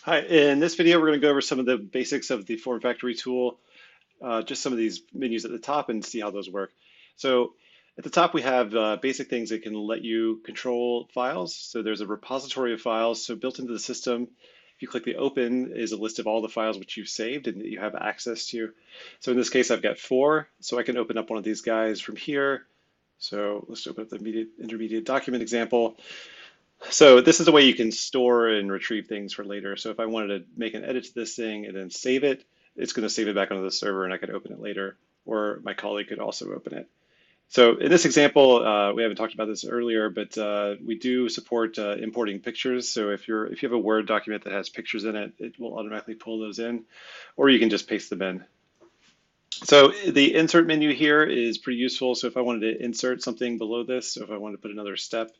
Hi, in this video, we're going to go over some of the basics of the Form Factory tool, just some of these menus at the top and see how those work. So at the top, we have basic things that can let you control files. So there's a repository of files. So built into the system, if you click the open, is a list of all the files which you've saved and that you have access to. So in this case, I've got 4. So I can open up one of these guys from here. So let's open up the intermediate document example. So this is a way you can store and retrieve things for later. So if I wanted to make an edit to this thing and then save it, it's going to save it back onto the server and I could open it later, or my colleague could also open it. So in this example, we haven't talked about this earlier, but we do support importing pictures. So if you have a Word document that has pictures in it, it will automatically pull those in, or you can just paste them in. So the insert menu here is pretty useful. So if I wanted to insert something below this, so if I wanted to put another step,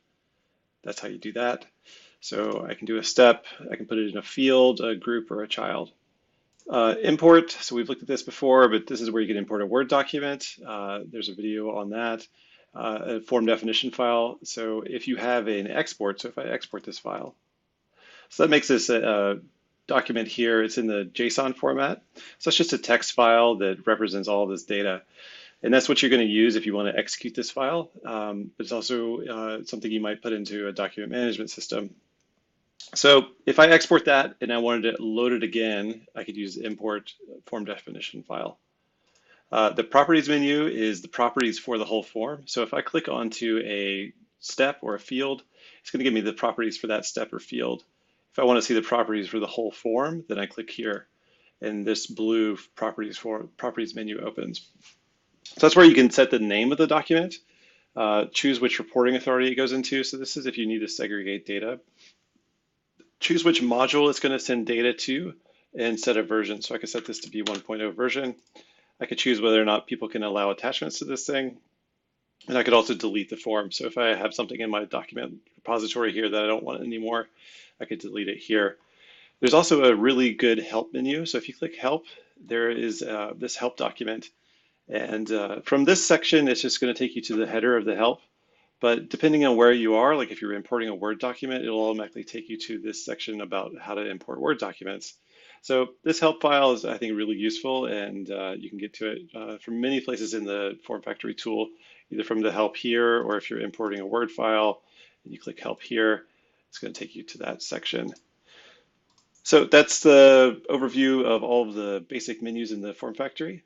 that's how you do that. So I can do a step, I can put it in a field, a group, or a child. Import, so we've looked at this before, but this is where you can import a Word document. There's a video on that. A form definition file. So if you have an export, so if I export this file, so that makes this a document here. It's in the JSON format. So it's just a text file that represents all of this data. And that's what you're going to use if you want to execute this file. But it's also something you might put into a document management system. So if I export that and I wanted to load it again, I could use import form definition file. The properties menu is the properties for the whole form. So if I click onto a step or a field, it's going to give me the properties for that step or field. If I want to see the properties for the whole form, then I click here, and this blue properties menu opens. So that's where you can set the name of the document, choose which reporting authority it goes into. So this is if you need to segregate data. Choose which module it's going to send data to and set a version. So I could set this to be 1.0 version. I could choose whether or not people can allow attachments to this thing. And I could also delete the form. So if I have something in my document repository here that I don't want anymore, I could delete it here. There's also a really good help menu. So if you click help, there is this help document. And from this section, it's just going to take you to the header of the help. But depending on where you are, like if you're importing a Word document, it'll automatically take you to this section about how to import Word documents. So this help file is, I think, really useful, and you can get to it from many places in the Form Factory tool, either from the help here, or if you're importing a Word file, and you click help here, it's going to take you to that section. So that's the overview of all of the basic menus in the Form Factory.